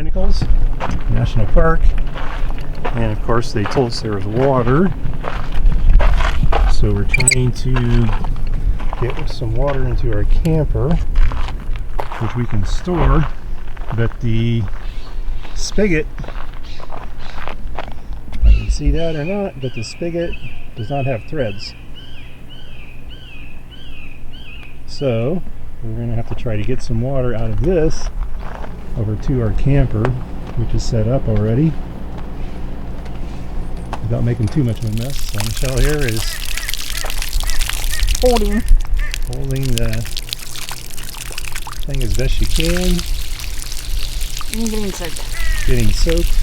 Pinnacles National Park, and of course they told us there was water, so we're trying to get some water into our camper, which we can store, but the spigot, I can see that or not, but the spigot does not have threads. So we're going to have to try to get some water out of this over to our camper, which is set up already, without making too much of a mess. So Michelle here is holding the thing as best she can. Getting soaked.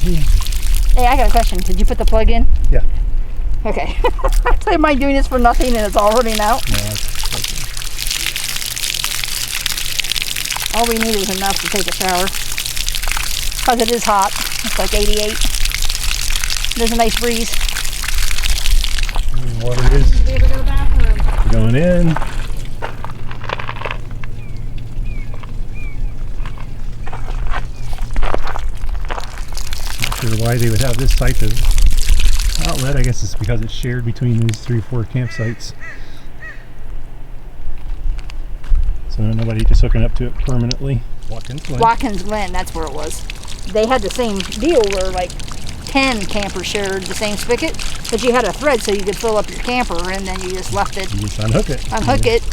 Hey, I got a question. Did you put the plug in? Yeah. Okay. So am I doing this for nothing and it's all running out? No, it's okay. All we need is enough to take a shower. Because it is hot. It's like 88. There's a nice breeze. And water is Did you ever go to the bathroom? going in. Not sure why they would have this type of outlet. I guess it's because it's shared between these 3 or 4 campsites. So nobody just hooking up to it permanently. Watkins Glen, that's where it was. They had the same deal where like 10 campers shared the same spigot, but you had a thread so you could fill up your camper, and then you just left it. You just unhook it.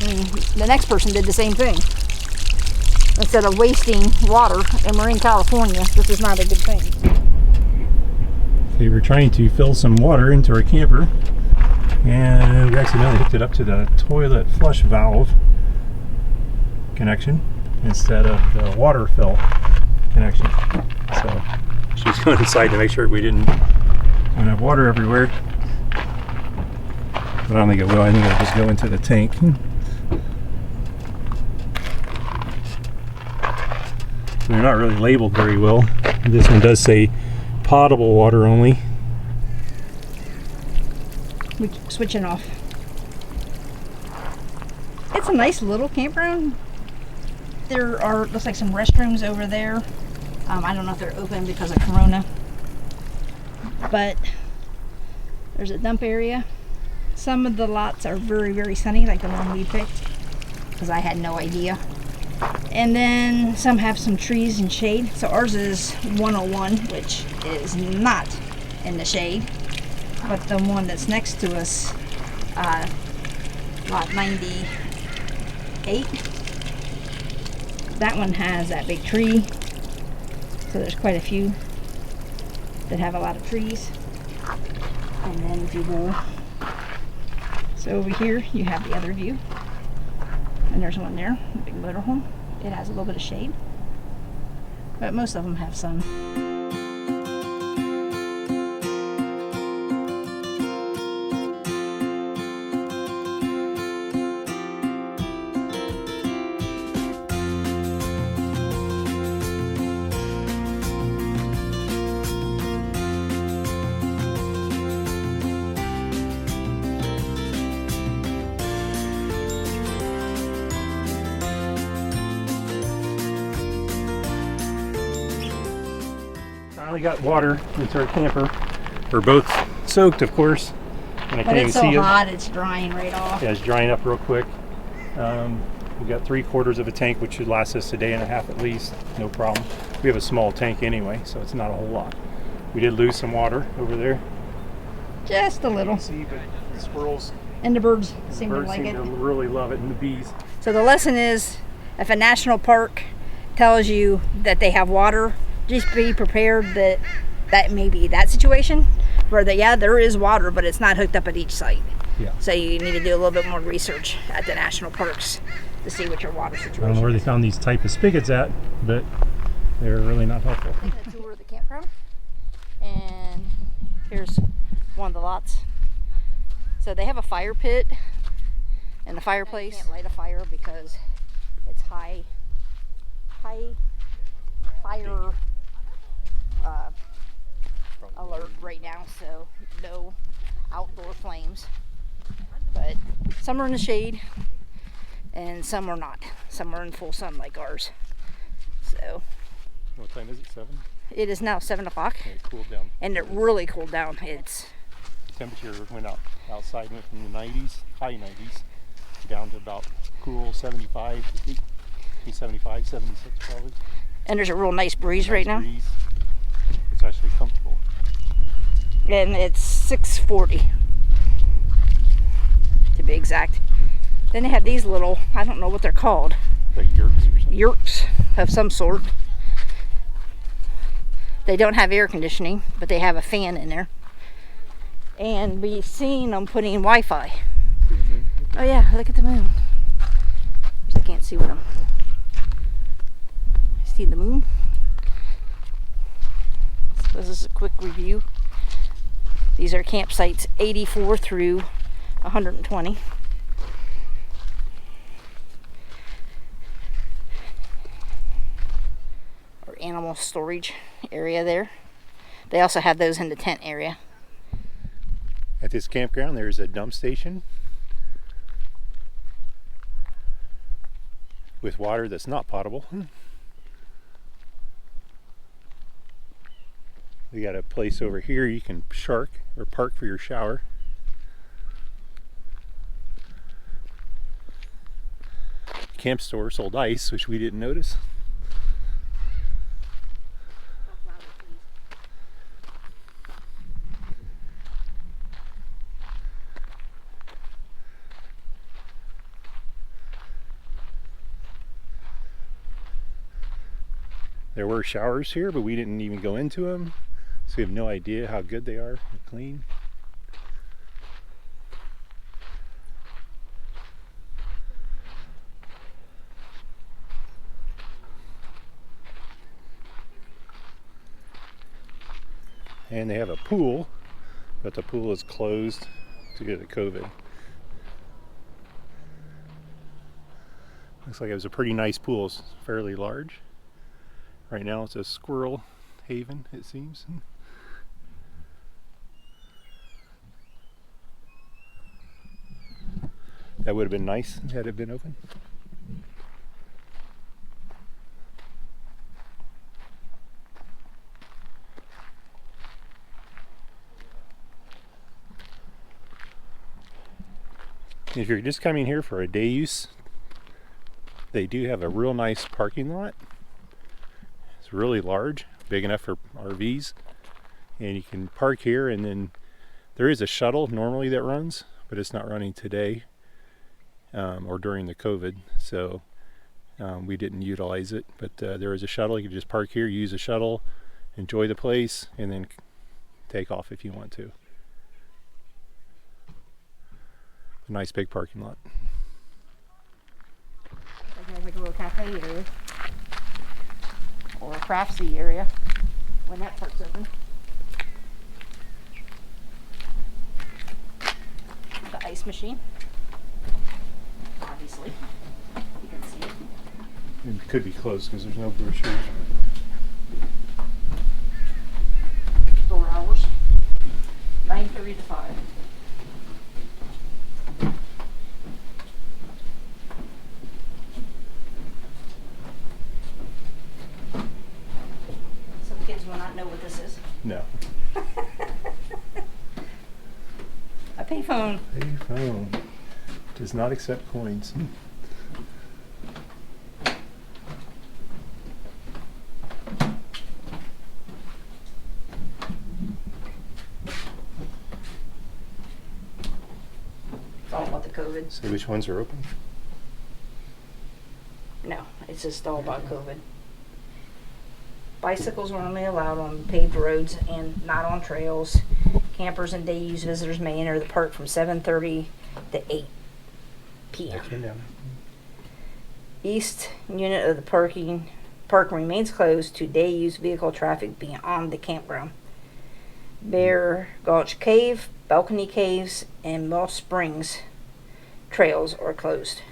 And the next person did the same thing. Instead of wasting water, and we're in California, this is not a good thing. Okay, we're trying to fill some water into our camper, and we accidentally hooked it up to the toilet flush valve connection instead of the water fill connection. So she was going inside to make sure we didn't have water everywhere. But I don't think it will. I think it'll just go into the tank. They're not really labeled very well. This one does say potable water only. We're switching off. It's a nice little campground. There are, looks like some restrooms over there. I don't know if they're open because of Corona. But there's a dump area. Some of the lots are very, very sunny, like the one we picked, because I had no idea. And then some have some trees and shade. So ours is 101, which is not in the shade. But the one that's next to us, lot 98, that one has that big tree. So there's quite a few that have a lot of trees. And then if you go, so over here you have the other view. And there's one there, the big motorhome. It has a little bit of shade, but most of them have sun. Finally got water into our camper. We're both soaked, of course, and I can't even see it. But it's so hot, it's drying right off. Yeah, it's drying up real quick. We got 3/4 of a tank, which should last us a day and a half at least, no problem. We have a small tank anyway, so it's not a whole lot. We did lose some water over there. Just a little. See, but the squirrels And the birds seem to like it. to really love it, and the bees. So the lesson is, if a national park tells you that they have water, just be prepared that that may be that situation where there is water, but it's not hooked up at each site. Yeah. So you need to do a little bit more research at the national parks to see what your water situation I don't know where they is. found these type of spigots at, but they're really not helpful. Taking a tour of the campground, and here's one of the lots. So they have a fire pit and the fireplace. You can't light a fire because it's high fire alert right now, so no outdoor flames. But some are in the shade and some are not. Some are in full sun like ours. So What time is it? 7? It is now 7 o'clock, Yeah, it cooled down. and it really cooled down. It's Temperature went up outside, went from the 90s, high 90s, down to about cool 75, 75, 76 probably. and there's a real nice breeze right now, Breeze. It's actually comfortable. and it's 6:40 to be exact. Then they have these little, I don't know what they're called, Like yurts or something. yurts of some sort. They don't have air conditioning, but they have a fan in there. And we've seen them putting Wi-Fi. Mm-hmm. Oh yeah, look at the moon. I can't see what I'm. See the moon? So this is a quick review. These are campsites 84 through 120. Or animal storage area there. They also have those in the tent area. At this campground, there's a dump station with water that's not potable. We got a place over here you can park for your shower. Camp store sold ice, which we didn't notice. There were showers here, but we didn't even go into them, so we have no idea how good they are and clean. And they have a pool, but the pool is closed due to COVID. Looks like it was a pretty nice pool, it's fairly large. Right now it's a squirrel haven, it seems. That would have been nice had it been open. If you're just coming here for a day use, they do have a real nice parking lot. It's really large, big enough for RVs, and you can park here, and then there is a shuttle normally that runs, but it's not running today or during the COVID, so we didn't utilize it. But there is a shuttle. You can just park here, use a shuttle, enjoy the place, and then take off if you want to. A nice big parking lot. Like a little cafe area. Or a craftsy area when that part's open. The ice machine. Obviously. You can see it. It could be closed because there's no brochures. Store hours. 9:30 to 5. Some kids will not know what this is. No. A payphone. Payphone does not accept coins. It's all about the COVID. So which ones are open? No, it's just all about COVID. Bicycles are only allowed on paved roads and not on trails. Campers and day use visitors may enter the park from 7:30 to 8 p.m. That came down. East unit of the park remains closed to day use vehicle traffic beyond the campground. Bear Gulch Cave, Balcony Caves, and Mill Springs trails are closed.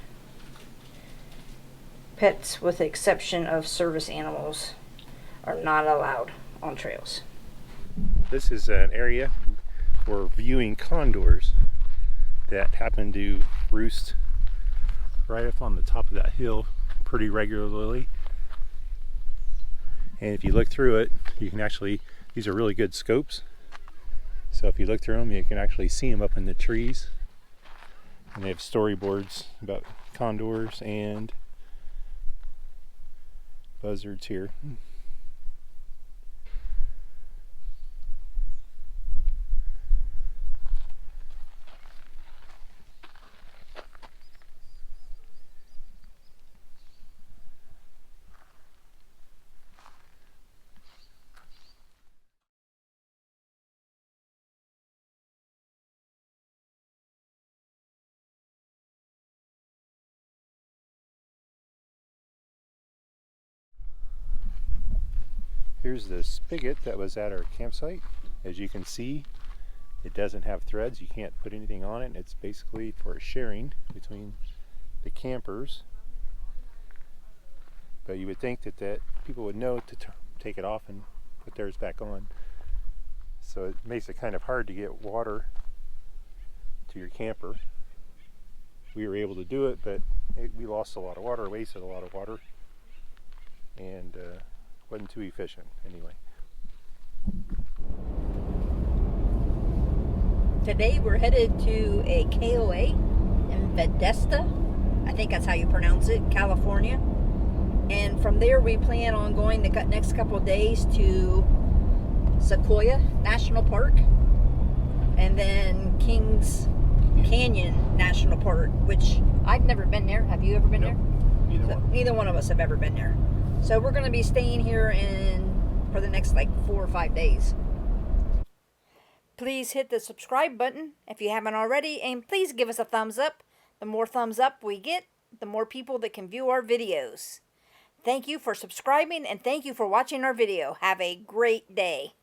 Pets, with the exception of service animals, are not allowed on trails. This is an area for viewing condors that happen to roost right up on the top of that hill pretty regularly. And if you look through it, you can actually, these are really good scopes. So if you look through them, you can actually see them up in the trees. And they have storyboards about condors and buzzards here. Here's the spigot that was at our campsite. As you can see, it doesn't have threads. You can't put anything on it. It's basically for sharing between the campers. But you would think that people would know to take it off and put theirs back on. So it makes it kind of hard to get water to your camper. We were able to do it, but we lost a lot of water, wasted a lot of water, and wasn't too efficient anyway. Today we're headed to a KOA in Vedesta. I think that's how you pronounce it, California. And from there we plan on going the next couple of days to Sequoia National Park and then Kings Canyon National Park, which I've never been there. Have you ever been there? Neither one of us have ever been there. So we're going to be staying here for the next like 4 or 5 days. Please hit the subscribe button if you haven't already, and please give us a thumbs up. The more thumbs up we get, the more people that can view our videos. Thank you for subscribing, and thank you for watching our video. Have a great day.